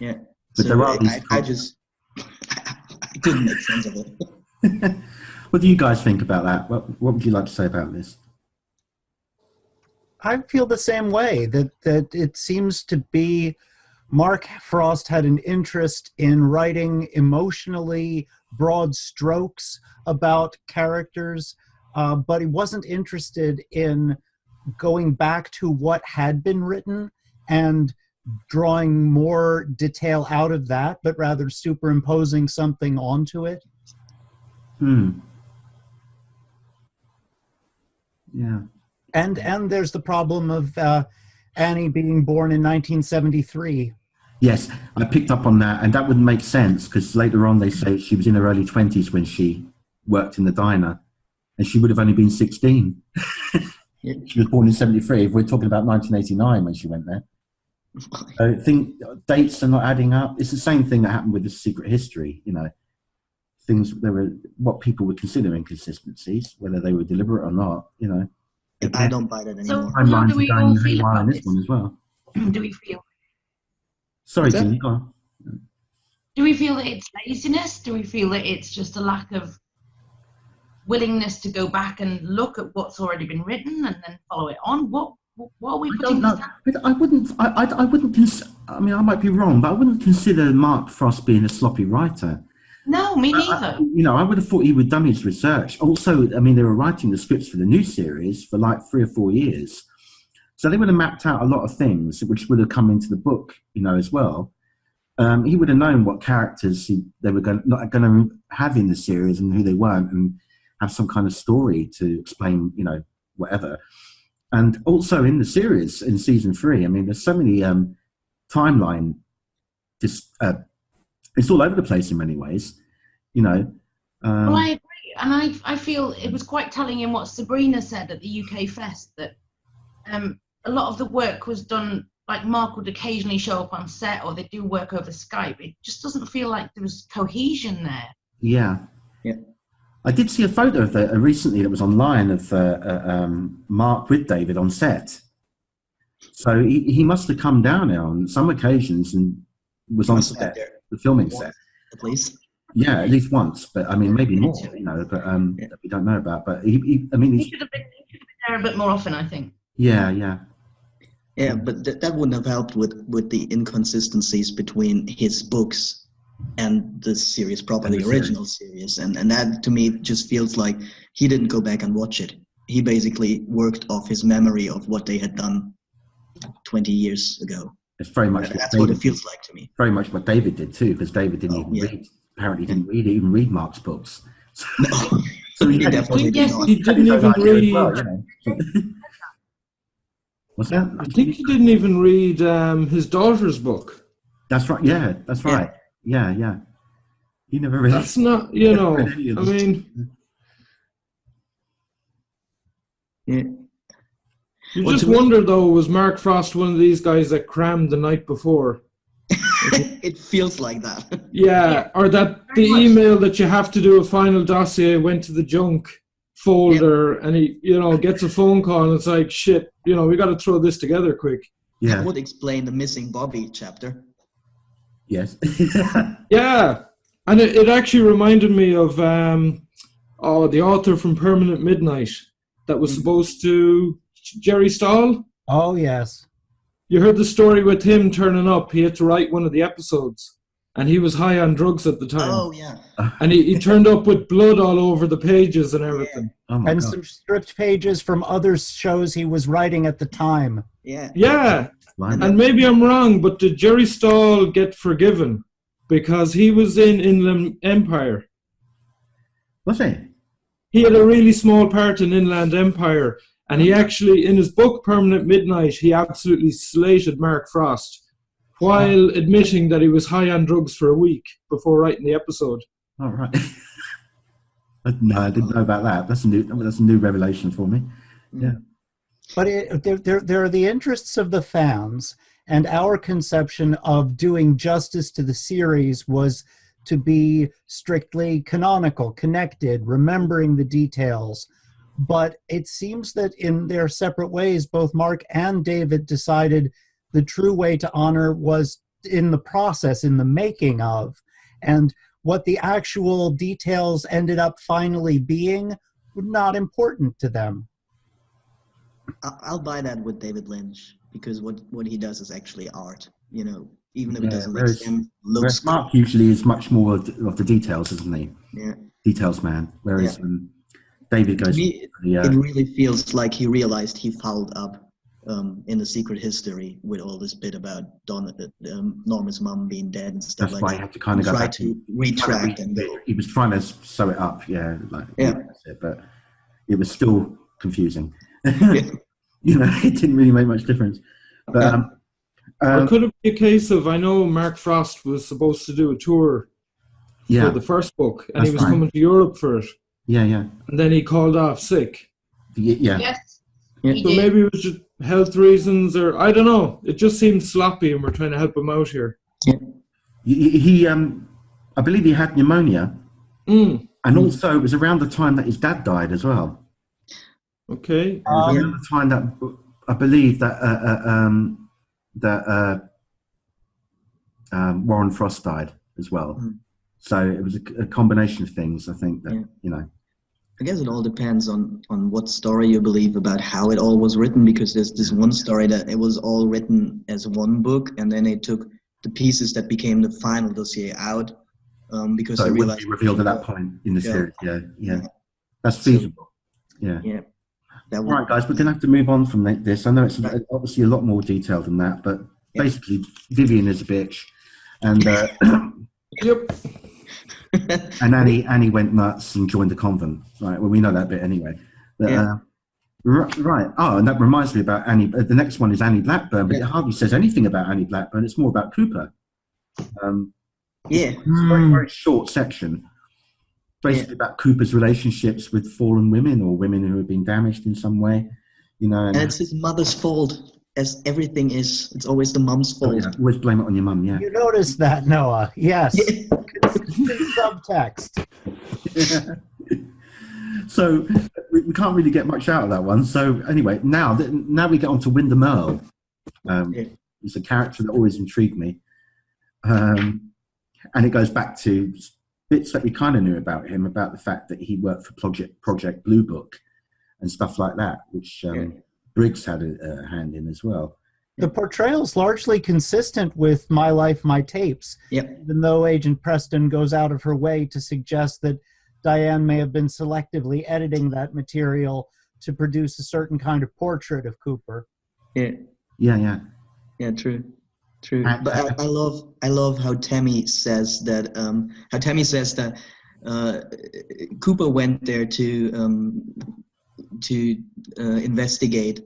Speaker 1: But
Speaker 3: so I couldn't make sense of it.
Speaker 1: What do you guys think about that? What would you like to say about this?
Speaker 5: I feel the same way, that it seems to be Mark Frost had an interest in writing emotionally broad strokes about characters, but he wasn't interested in going back to what had been written and drawing more detail out of that, but rather superimposing something onto it.
Speaker 1: Yeah.
Speaker 5: And there's the problem of Annie being born in 1973.
Speaker 1: Yes, I picked up on that, and that wouldn't make sense because later on they say she was in her early 20s when she worked in the diner, and she would have only been 16. She was born in 73. If we're talking about 1989 when she went there. I think dates are not adding up. It's the same thing that happened with The Secret History, you know. There were what people would consider inconsistencies, whether they were deliberate or not, you know.
Speaker 3: I don't buy that anymore.
Speaker 2: So how do we all feel about
Speaker 1: this one as well?
Speaker 2: Do we feel?
Speaker 1: Sorry, Jeannie, go on.
Speaker 2: Do we feel that it's laziness? Do we feel that it's just a lack of willingness to go back and look at what's already been written and then follow it on? What are we putting this down?
Speaker 1: I wouldn't I mean, I might be wrong, but I wouldn't consider Mark Frost being a sloppy writer.
Speaker 2: No, me neither.
Speaker 1: I would have thought he would have done his research. Also, I mean, they were writing the scripts for the new series for like 3 or 4 years. So they would have mapped out a lot of things which would have come into the book, you know, as well. He would have known what characters they were not going to have in the series and who they weren't, and have some kind of story to explain, you know, whatever. And also in the series, in season 3, I mean, there's so many timeline. It's all over the place in many ways, you know.
Speaker 2: Well, I agree, and I feel it was quite telling in what Sabrina said at the UK Fest that a lot of the work was done. Like Mark would occasionally show up on set, or they do work over Skype. It just doesn't feel like there was cohesion there.
Speaker 1: Yeah. I did see a photo of recently that was online of Mark with David on set. So he must have come down there on some occasions and was on set, the filming set.
Speaker 3: At least.
Speaker 1: Yeah, at least once. But I mean, maybe more, you know, but that we don't know about. But he
Speaker 2: should have been there a bit more often, I think.
Speaker 1: Yeah.
Speaker 3: Yeah, but that wouldn't have helped with the inconsistencies between his books and the series proper, the original series. And that, to me, just feels like he didn't go back and watch it. He basically worked off his memory of what they had done 20 years ago.
Speaker 1: It's very much
Speaker 3: that's what it feels like to me.
Speaker 1: Very much what David did too, because David didn't even read Mark's books. So he definitely
Speaker 4: he didn't even read.
Speaker 1: Well, you know. What's that?
Speaker 4: I think he didn't even read his daughter's book.
Speaker 1: That's right. Yeah, that's right. Yeah. He never read.
Speaker 4: That's not, you know. I mean, you just wonder though, was Mark Frost one of these guys that crammed the night before?
Speaker 3: It feels like that.
Speaker 4: Yeah, or that the email that you have to do a final dossier went to the junk folder, and he, you know, gets a phone call and it's like, shit, you know, we got to throw this together quick.
Speaker 1: Yeah,
Speaker 3: that would explain the missing Bobby chapter.
Speaker 1: Yes.
Speaker 4: Yeah, and it actually reminded me of the author from Permanent Midnight that was supposed to, Jerry Stahl.
Speaker 5: Oh yes.
Speaker 4: You heard the story with him turning up. He had to write one of the episodes, and he was high on drugs at the time.
Speaker 3: Oh, yeah.
Speaker 4: And he turned up with blood all over the pages and everything.
Speaker 1: Yeah. Oh,
Speaker 5: and God. Some stripped pages from other shows he was writing at the time.
Speaker 3: Yeah.
Speaker 4: Yeah. And maybe I'm wrong, but did Jerry Stahl get forgiven? Because he was in Inland Empire.
Speaker 1: Was he?
Speaker 4: He had a really small part in Inland Empire. And he actually, in his book, Permanent Midnight, he absolutely slated Mark Frost while admitting that he was high on drugs for a week before writing the episode.
Speaker 1: All right. No, I didn't know about that. That's a new revelation for me. Yeah.
Speaker 5: But there are the interests of the fans, and our conception of doing justice to the series was to be strictly canonical, connected, remembering the details. But it seems that in their separate ways, both Mark and David decided the true way to honor was in the process, in the making of. And what the actual details ended up finally being were not important to them.
Speaker 3: I'll buy that with David Lynch, because what he does is actually art, you know, even if it doesn't make sense.
Speaker 1: Whereas Mark usually is much more of the details, isn't he?
Speaker 3: Yeah.
Speaker 1: Details man. Whereas David goes...
Speaker 3: To me, it really feels like he realized he fouled up in the Secret History with all this bit about Norma's mum being dead and stuff.
Speaker 1: That's
Speaker 3: like
Speaker 1: why
Speaker 3: that.
Speaker 1: he had to kind of go back
Speaker 3: to retract and go.
Speaker 1: He was trying to sew it up, but it was still confusing. You know, it didn't really make much difference. But
Speaker 4: or could it be a case of, I know Mark Frost was supposed to do a tour for the first book, and he was coming to Europe for it.
Speaker 1: Yeah.
Speaker 4: And then he called off sick.
Speaker 1: Yeah.
Speaker 2: Yes.
Speaker 4: So maybe it was just health reasons, or I don't know. It just seems sloppy, and we're trying to help him out here.
Speaker 3: Yeah.
Speaker 1: He I believe he had pneumonia, and also it was around the time that his dad died as well.
Speaker 4: Okay.
Speaker 1: It was around the time that I believe that Warren Frost died as well. So it was a combination of things, I think, that, you know.
Speaker 3: I guess it all depends on what story you believe about how it all was written, because there's this one story that it was all written as one book, and then they took the pieces that became the final dossier out because
Speaker 1: so
Speaker 3: they
Speaker 1: it
Speaker 3: realized...
Speaker 1: would be revealed at that point in the series, yeah. That's feasible, Yeah. All right, guys, we're going to have to move on from this. I know it's obviously a lot more detailed than that, but basically Vivian is a bitch, and
Speaker 4: Yep.
Speaker 1: and Annie went nuts and joined the convent. Right. Well, we know that bit anyway. But, Right. Oh, and that reminds me about Annie. The next one is Annie Blackburn, but it hardly says anything about Annie Blackburn. It's more about Cooper. It's a very, very short section, basically about Cooper's relationships with fallen women or women who have been damaged in some way. You know,
Speaker 3: and it's his mother's fault, as everything is. It's always the mum's fault.
Speaker 1: Oh, yeah. Always blame it on your mum. Yeah.
Speaker 5: You noticed that, Noah? Yes. Subtext.
Speaker 1: Yeah. So we can't really get much out of that one. So anyway, now we get on to Wyndham Earl. He's a character that always intrigued me. And it goes back to bits that we kind of knew about him, about the fact that he worked for Project Blue Book and stuff like that, which Briggs had a hand in as well.
Speaker 5: The portrayal's largely consistent with My Life, My Tapes, even though Agent Preston goes out of her way to suggest that Diane may have been selectively editing that material to produce a certain kind of portrait of Cooper.
Speaker 3: Yeah, true. But I love how Tammy says that. Cooper went there to investigate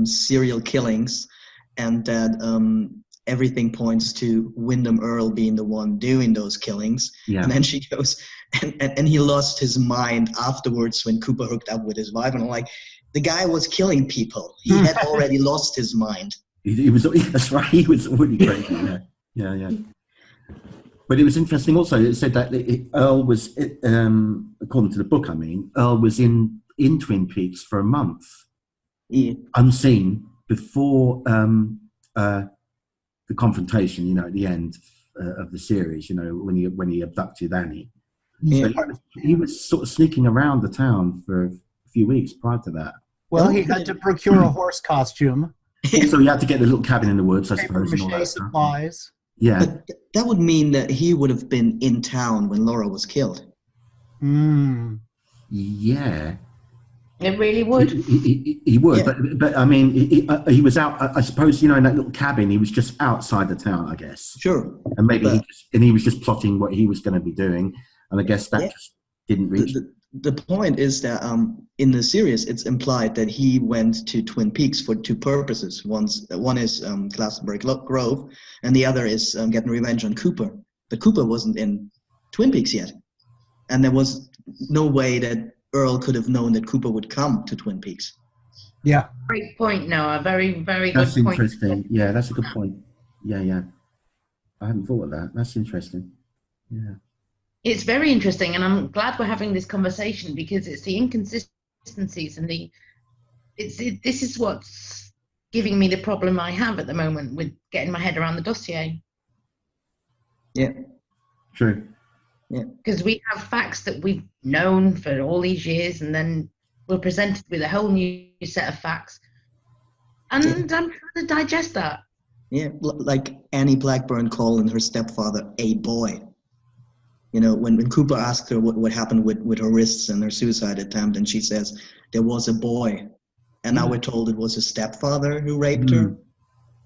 Speaker 3: serial killings, and that everything points to Wyndham Earl being the one doing those killings. Yeah. And then she goes, and he lost his mind afterwards when Cooper hooked up with his wife. And I'm like, the guy was killing people. He had already lost his mind.
Speaker 1: He was, that's right, he was already crazy. Yeah. But it was interesting also, it said that Earl was, according to the book, Earl was in Twin Peaks for a month, unseen, before the confrontation, at the end of the series, when he abducted Annie. So he was sort of sneaking around the town for a few weeks prior to that.
Speaker 5: Well, he had to procure a horse costume.
Speaker 1: So he had to get a little cabin in the woods, I suppose. And all that
Speaker 5: supplies.
Speaker 1: Yeah.
Speaker 3: But that would mean that he would have been in town when Laura was killed.
Speaker 1: Yeah.
Speaker 2: It really would.
Speaker 1: He would, but I mean, he was out. I suppose in that little cabin, he was just outside the town. I guess.
Speaker 3: Sure.
Speaker 1: And maybe he was just plotting what he was going to be doing, and I guess that just didn't reach.
Speaker 3: The point is that in the series, it's implied that he went to Twin Peaks for two purposes. One is Glastonbury Grove, and the other is getting revenge on Cooper. But Cooper wasn't in Twin Peaks yet, and there was no way that Earl could have known that Cooper would come to Twin Peaks.
Speaker 5: Yeah.
Speaker 2: Great point, Noah. Very, very
Speaker 1: good point. That's interesting. Yeah, that's a good point. Yeah. I hadn't thought of that. That's interesting. Yeah.
Speaker 2: It's very interesting, and I'm glad we're having this conversation because it's the inconsistencies and this is what's giving me the problem I have at the moment with getting my head around the dossier.
Speaker 3: Yeah.
Speaker 1: True.
Speaker 2: Yeah. Because we have facts that we've known for all these years, and then we're presented with a whole new set of facts. And I'm trying to digest that.
Speaker 3: Yeah, like Annie Blackburn calling her stepfather a boy. When Cooper asked her what happened with her wrists and her suicide attempt, and she says, there was a boy. And now we're told it was her stepfather who raped her.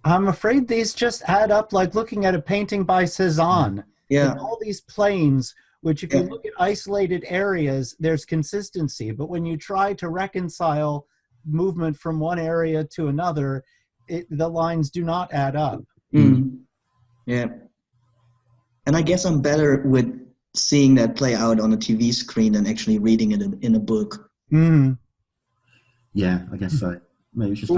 Speaker 5: I'm afraid these just add up like looking at a painting by Cezanne.
Speaker 3: Yeah.
Speaker 5: All these planes, which if you look at isolated areas, there's consistency. But when you try to reconcile movement from one area to another, the lines do not add up.
Speaker 3: Yeah. And I guess I'm better with seeing that play out on a TV screen than actually reading it in a book.
Speaker 1: Yeah, I guess so. Maybe it's just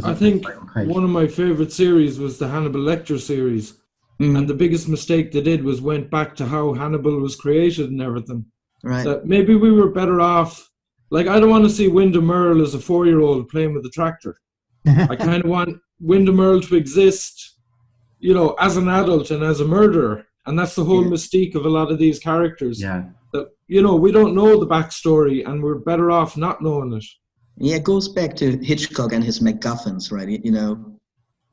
Speaker 4: I think one of my favorite series was the Hannibal Lecter series. And the biggest mistake they did was went back to how Hannibal was created and everything.
Speaker 3: Right.
Speaker 4: That maybe we were better off. Like, I don't want to see Wyndham Earl as a 4-year-old playing with a tractor. I kind of want Wyndham Earl to exist, as an adult and as a murderer. And that's the whole mystique of a lot of these characters.
Speaker 1: Yeah.
Speaker 4: That, we don't know the backstory, and we're better off not knowing it.
Speaker 3: Yeah, it goes back to Hitchcock and his MacGuffins, right?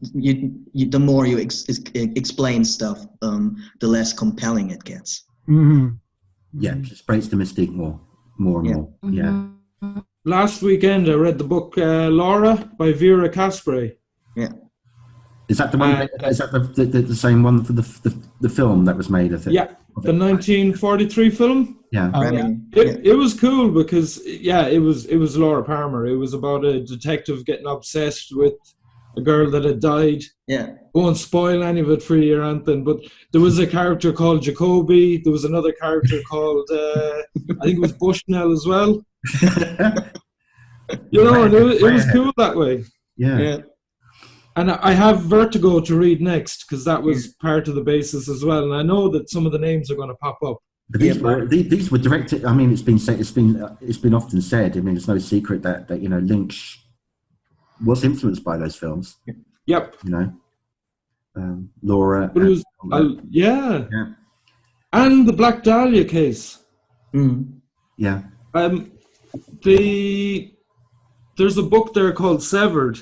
Speaker 3: The more you explain stuff, the less compelling it gets.
Speaker 1: Yeah, it just breaks the mystique more and more. Yeah.
Speaker 4: Last weekend, I read the book Laura by Vera Caspre.
Speaker 3: Yeah.
Speaker 1: Is that the one? Is that the same one for the film that was made? I think.
Speaker 4: Yeah. the 1943 film.
Speaker 1: Yeah.
Speaker 4: It was cool because it was Laura Palmer. It was about a detective getting obsessed with a girl that had died.
Speaker 3: Yeah.
Speaker 4: Won't spoil any of it for you or anything, but there was a character called Jacoby. There was another character called I think it was Bushnell as well. You know, and it was cool that way.
Speaker 1: Yeah.
Speaker 4: And I have Vertigo to read next because that was part of the basis as well. And I know that some of the names are going to pop up.
Speaker 1: But these were directed. I mean, it's been often said. I mean, it's no secret that Lynch was influenced by those films.
Speaker 4: Yep.
Speaker 1: You know, Laura.
Speaker 4: But it was and the Black Dahlia case.
Speaker 1: Yeah.
Speaker 4: There's a book there called Severed,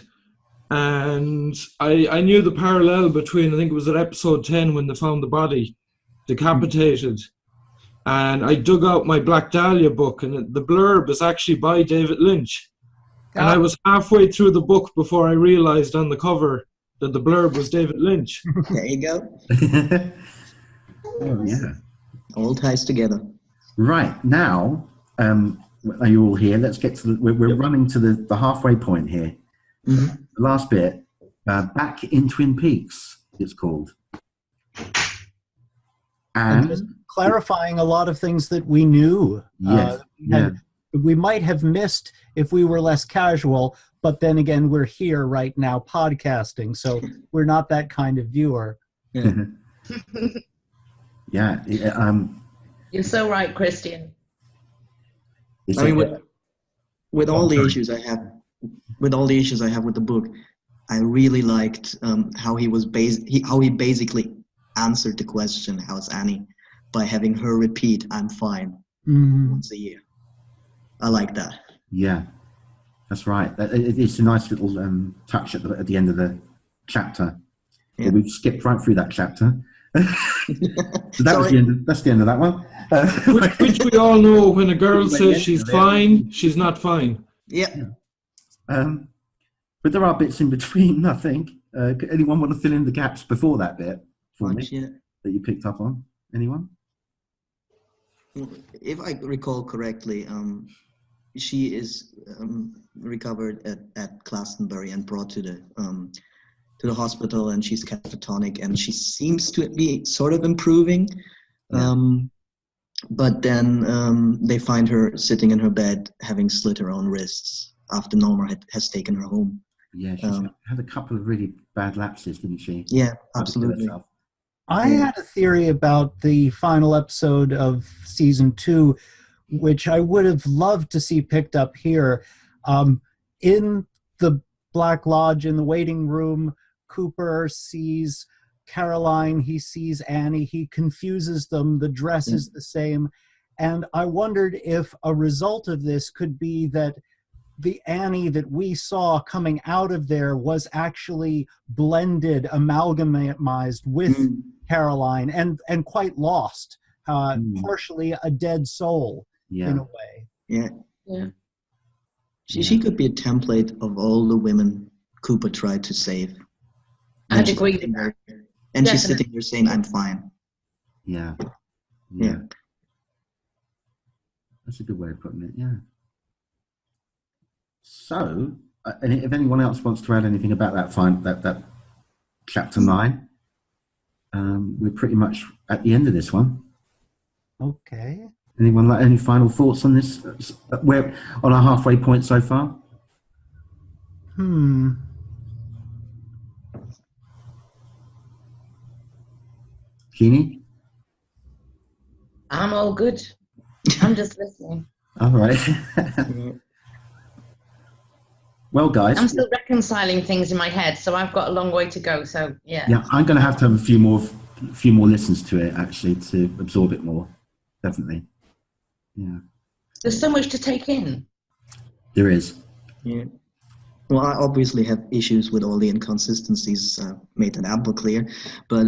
Speaker 4: and I knew the parallel between, I think it was at episode 10 when they found the body decapitated, and I dug out my Black Dahlia book, and the blurb is actually by David Lynch. And I was halfway through the book before I realized on the cover that the blurb was David Lynch.
Speaker 3: There you go.
Speaker 1: Oh, yeah.
Speaker 3: All ties together.
Speaker 1: Right. Now, are you all here? Let's get to we're running to the halfway point here. The last bit, Back in Twin Peaks, it's called. And
Speaker 5: just clarifying a lot of things that we knew.
Speaker 1: Yes.
Speaker 5: We might have missed if we were less casual, but then again, we're here right now podcasting, so we're not that kind of viewer.
Speaker 1: Yeah.
Speaker 2: You're so right, Christian.
Speaker 3: I mean, with all the issues I have with the book, I really liked how he basically answered the question, "How's Annie?" by having her repeat, "I'm fine," once a year. I like that.
Speaker 1: Yeah, that's right. It's a nice little touch at the end of the chapter. Yeah. We've skipped right through that chapter. So that's the end of that one.
Speaker 4: Which we all know, when a girl says she's fine, she's not fine.
Speaker 3: Yeah.
Speaker 1: But there are bits in between, I think. Anyone want to fill in the gaps before that bit for me that you picked up on? Anyone?
Speaker 3: If I recall correctly, she is recovered at Glastonbury and brought to the hospital, and she's catatonic, and she seems to be sort of improving. But then they find her sitting in her bed having slit her own wrists after Norma has taken her home.
Speaker 1: Yeah, she's had a couple of really bad lapses, didn't she?
Speaker 3: Yeah, absolutely.
Speaker 5: I had a theory about the final episode of season 2, which I would have loved to see picked up here. In the Black Lodge, in the waiting room, Cooper sees Caroline, he sees Annie, he confuses them, the dress is the same. And I wondered if a result of this could be that the Annie that we saw coming out of there was actually blended, amalgamized with Caroline, and quite lost, partially a dead soul in a way.
Speaker 3: Yeah. She could be a template of all the women Cooper tried to save.
Speaker 2: I'd agree with that.
Speaker 3: And she's sitting there saying, "I'm fine."
Speaker 1: Yeah. That's a good way of putting it, yeah. So, if anyone else wants to add anything about that chapter 9, we're pretty much at the end of this one.
Speaker 5: Okay.
Speaker 1: Anyone like any final thoughts on this? We're on our halfway point so far. Jeannie?
Speaker 2: I'm all good. I'm just listening.
Speaker 1: All right. Well, guys,
Speaker 2: I'm still reconciling things in my head, so I've got a long way to go. So yeah.
Speaker 1: Yeah, I'm going to have a few more listens to it actually to absorb it more. Definitely. Yeah.
Speaker 2: There's so much to take in.
Speaker 1: There is.
Speaker 3: Yeah. Well, I obviously have issues with all the inconsistencies, made that ample clear, but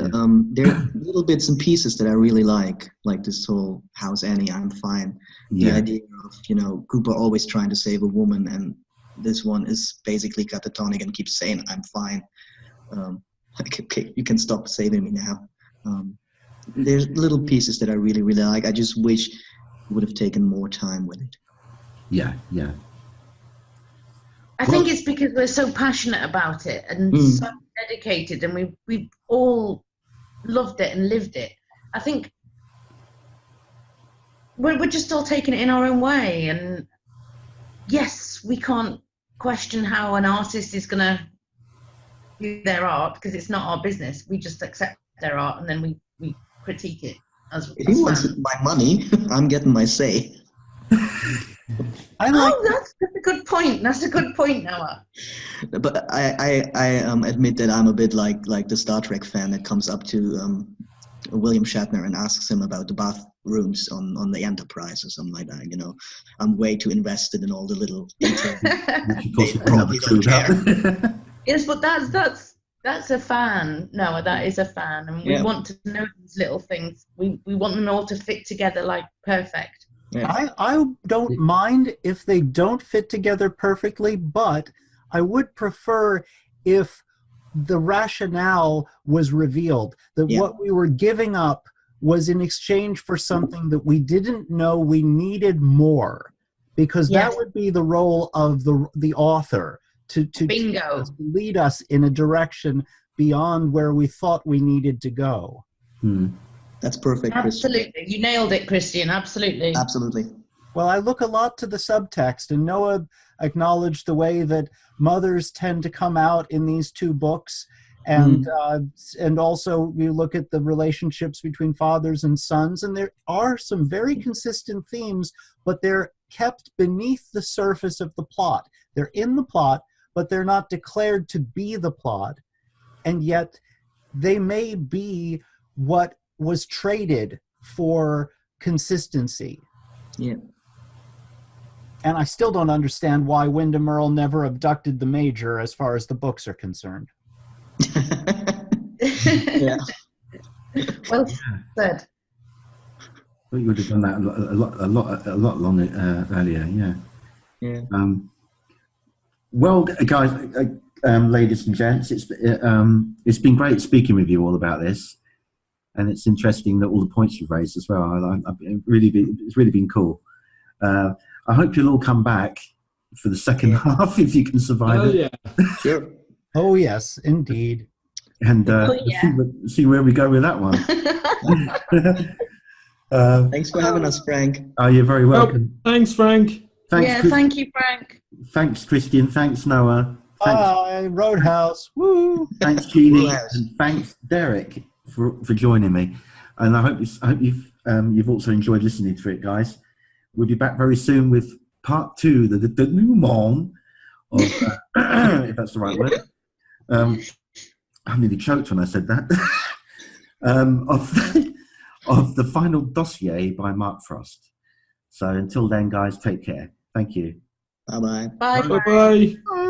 Speaker 3: there are little bits and pieces that I really like this whole "How's Annie? I'm fine." The idea of, Cooper always trying to save a woman, and this one is basically catatonic and keeps saying, "I'm fine." Okay, you can stop saving me now. there's little pieces that I really, really like. I just wish would have taken more time with it.
Speaker 1: Yeah.
Speaker 2: I think it's because we're so passionate about it and so dedicated, and we all loved it and lived it. I think we're just all taking it in our own way, and yes, we can't question how an artist is going to do their art because it's not our business. We just accept their art and then we critique it as
Speaker 3: if he wants my money, I'm getting my say.
Speaker 2: That's a good point. That's a good point, Noah.
Speaker 3: But I admit that I'm a bit like the Star Trek fan that comes up to William Shatner and asks him about the bathrooms on the Enterprise or something like that. You know, I'm way too invested in all the little details. They probably don't care.
Speaker 2: Yes, but that's a fan, Noah. That is a fan, and we want to know these little things. We want them all to fit together like perfect.
Speaker 3: Yeah.
Speaker 5: I don't mind if they don't fit together perfectly, but I would prefer if the rationale was revealed, that what we were giving up was in exchange for something that we didn't know we needed more, because that would be the role of the author to lead us in a direction beyond where we thought we needed to go.
Speaker 3: That's perfect,
Speaker 2: Absolutely.
Speaker 3: Christian.
Speaker 2: You nailed it, Christian. Absolutely.
Speaker 3: Absolutely.
Speaker 5: Well, I look a lot to the subtext, and Noah acknowledged the way that mothers tend to come out in these two books, and also you look at the relationships between fathers and sons, and there are some very consistent themes, but they're kept beneath the surface of the plot. They're in the plot, but they're not declared to be the plot, and yet they may be what was traded for consistency.
Speaker 3: Yeah.
Speaker 5: And I still don't understand why Wyndham Earl never abducted the Major as far as the books are concerned.
Speaker 3: Yeah.
Speaker 2: Well said.
Speaker 1: Well, you would have done that a lot longer earlier.
Speaker 3: Yeah.
Speaker 1: Well, guys, ladies and gents, it's been great speaking with you all about this, and it's interesting that all the points you've raised as well. It's really been cool. I hope you'll all come back for the second half if you can survive it.
Speaker 4: Yeah.
Speaker 3: Sure.
Speaker 5: Oh, yes, indeed.
Speaker 1: And see where we go with that one.
Speaker 3: Thanks for having us, Frank.
Speaker 1: Oh, you're very welcome.
Speaker 4: Thanks, Frank.
Speaker 1: Thanks,
Speaker 2: thank you, Frank.
Speaker 1: Thanks, Christian. Thanks, Noah. Thanks,
Speaker 5: Bye, Roadhouse. Woo!
Speaker 1: thanks, Jeannie. And thanks, Derek, for joining me. And I hope you've also enjoyed listening to it, guys. We'll be back very soon with part 2, the denouement of, if that's the right word. I nearly choked when I said that. Of the final Dossier by Mark Frost. So until then, guys, take care. Thank you.
Speaker 3: Bye-bye.
Speaker 2: Bye.
Speaker 4: Bye-bye.